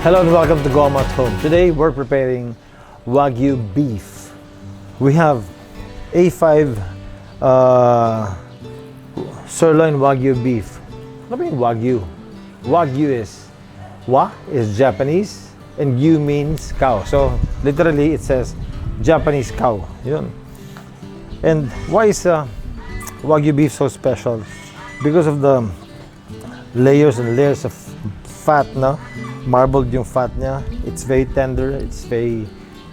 Hello and welcome to Goma At Home. Today we're preparing Wagyu beef. We have A5 sirloin Wagyu beef. Ano ba yung Wagyu? Wagyu is Wa is Japanese and Yu means cow. So literally it says Japanese cow. Yun. And why is Wagyu beef so special? Because of the layers and layers of fat, no? Marbled yung fat niya. It's very tender. It's very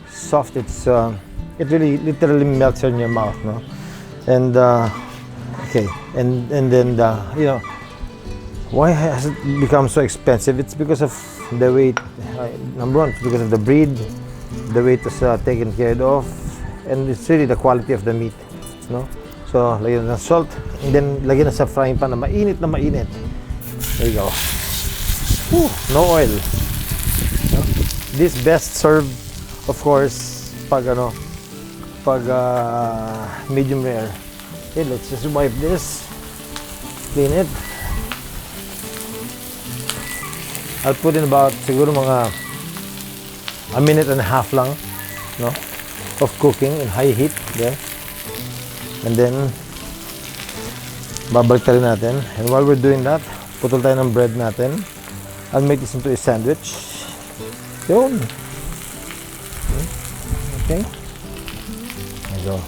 soft. It's it really literally melts in your mouth, no? And okay, and then you know, why has it become so expensive? It's because of the weight. Number one, it's because of the breed. The weight is taken care of, and it's really the quality of the meat, no? So lagyan ng salt, and then lagyan na sa frying pan na mainit na mainit. There you go. Whew, no oil. No? This best served, of course, pag medium rare. Okay, let's just wipe this, clean it. I'll put in about siguro mga a minute and a half lang, no, of cooking in high heat. Then, and then babalik tayo natin. And while we're doing that, putol tayo ng bread natin. I'll make this into a sandwich. Yun. Okay. There you go.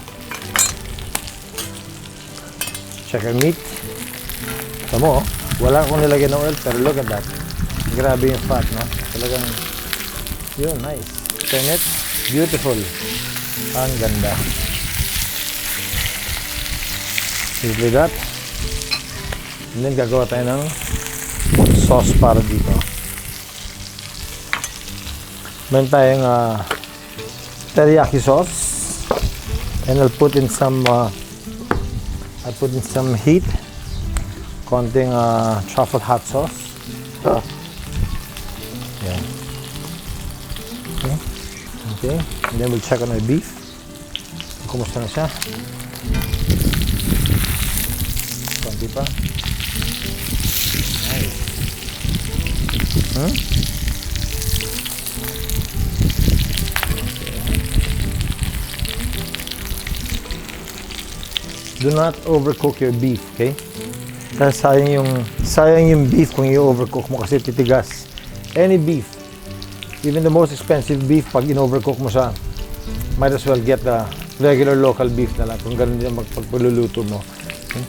Check our meat. Tama mo, wala akong nilagyan ng oil, pero look at that. Grabe yung fat, no? Talagang, yun, nice. Turn it. Beautiful. Ang ganda. Simply that. And then gagawa tayo ng sauce para dito. Meron tayong teriyaki sauce, and I'll put in some heat, konting truffle hot sauce. Yeah. Okay. And then we'll check on our beef. Kumusta na siya? Konti pa. Nice. Okay. Do not overcook your beef, okay? Kasi sayang yung beef kung i-overcook mo kasi titigas. Any beef, even the most expensive beef, pag in-overcook mo siya, might as well get the regular local beef na lang kung ganun din pagpaluluto mo. Okay?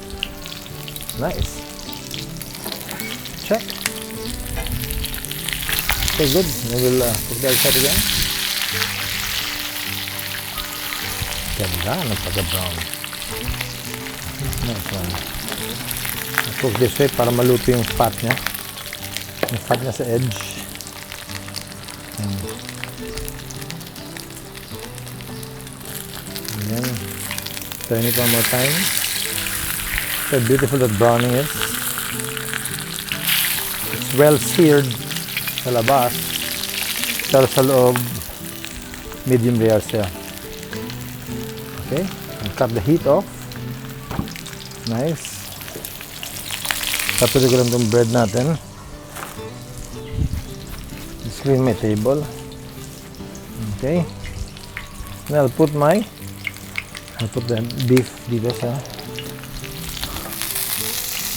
Nice. Check. Okay, good. We will cook the outside again. Ganda, nagpaka-brown. Nice one. Cook this way para maluto yung fat niya. Yung fat niya sa edge. And then, turn it one more time. So beautiful that browning is. It's well seared sa labas, pero sa loob medium rare siya. Okay, and cut the heat off. Nice. Tapos ko lang itong bread natin. Just clean my table. Okay, and I'll put the beef dito sa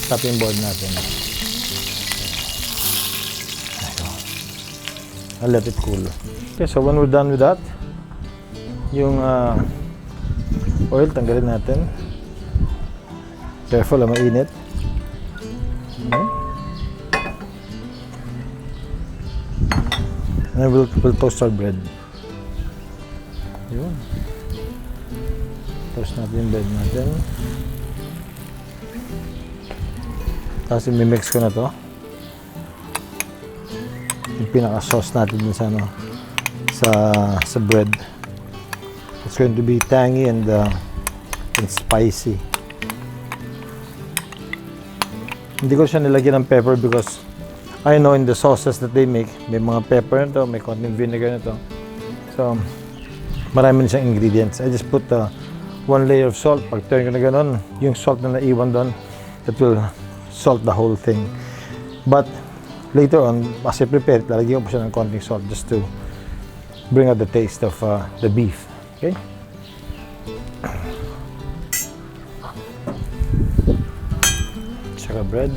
chopping board natin. I'll let it cool. Okay, so when we're done with that, yung oil, tanggalin natin. Careful, mainit. Okay. And then we'll toast our bread. Yun. Toast natin yung bread natin. Tapos i-mix ko na to. Yung pinaka-sauce natin dun sa sa bread. It's going to be tangy and spicy. Hindi ko siya nilagyan ng pepper because I know in the sauces that they make, may mga pepper na to, may konting vinegar na to. So, marami na siyang ingredients. I just put one layer of salt. Pag turn ko na ganun, yung salt na naiwan doon, that will salt the whole thing. But later on, as I prepare it, lalagyan ko pa siya ng konting salt just to bring out the taste of the beef. Okay? Tsaka bread.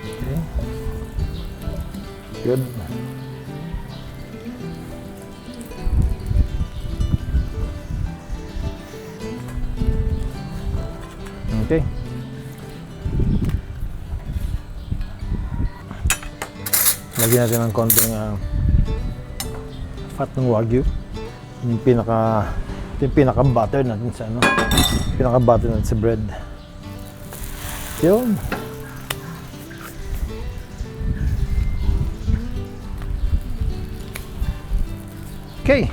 Okay. Good. Okay. Lagyan natin ng konting fat ng Wagyu. Yung pinaka butter natin sa ano. Pinaka butter natin sa bread. Yun. Okay.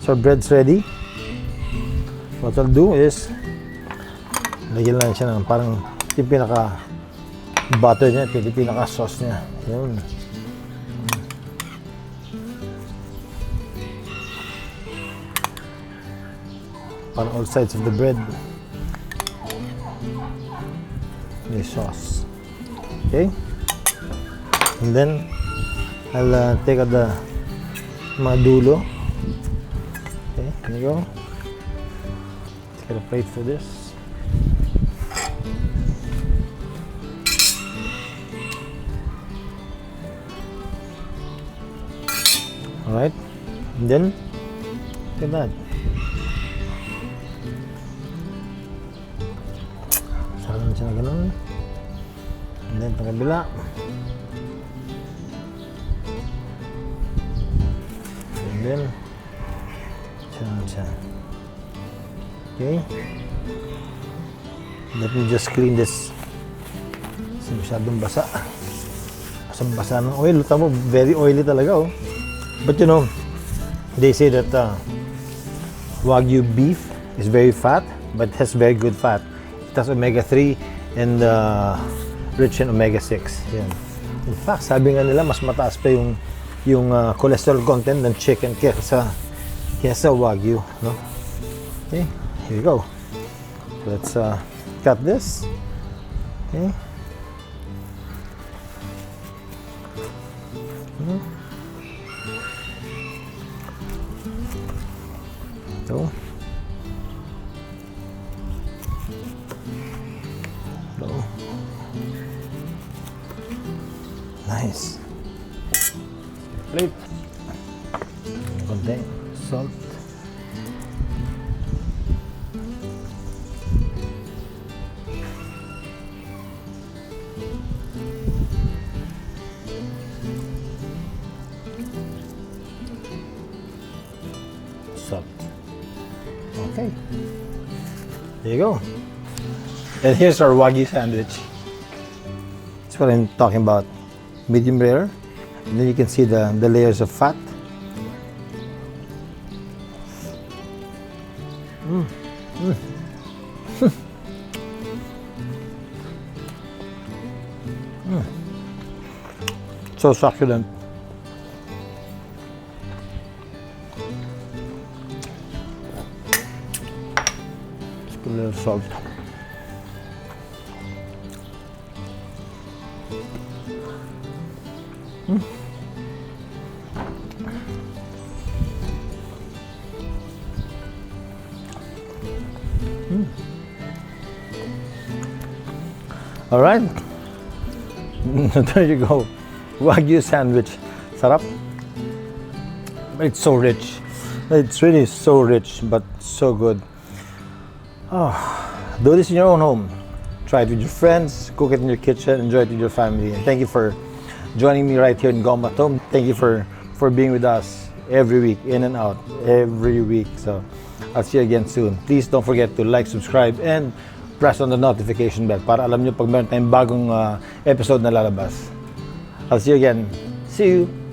So bread's ready. What I'll do is lagyan lang siya ng parang yung pinaka butter niya, yung pinaka sauce niya. Yun. Parang all sides of the bread. May sauce. Okay? And then I'll take out the mga dulo. Okay, here you go. Let's get a plate for this. Alright, and then look at that. Salang siya na ganun. And then itong kabila. And then siya. Okay. Let me just clean this. Kasi masyadong basa. Basa ng oil. Tama, very oily talaga, oh. But you know, they say that Wagyu beef is very fat, but has very good fat. It has omega-3 and rich in omega-6. Yan. In fact, sabi nga nila, mas mataas pa yung cholesterol content ng chicken kesa Wagyu. No? Okay, here we go. Let's cut this. Okay. So, nice. Plate. Konti salt. Salt. Okay. There you go. And here's our Wagyu sandwich. That's what I'm talking about. Medium rare. And then you can see the layers of fat. So succulent. Just put a little salt. All right. There you go. Wagyu sandwich. Sarap. It's so rich. It's really so rich, but so good. Oh, do this in your own home. Try it with your friends, cook it in your kitchen, enjoy it with your family. And thank you for joining me right here in Goma At Home. Thank you for being with us every week, in and out, every week. So I'll see you again soon. Please don't forget to like, subscribe, and press on the notification bell para alam nyo pag meron tayong bagong episode na lalabas. I'll see you again. See you!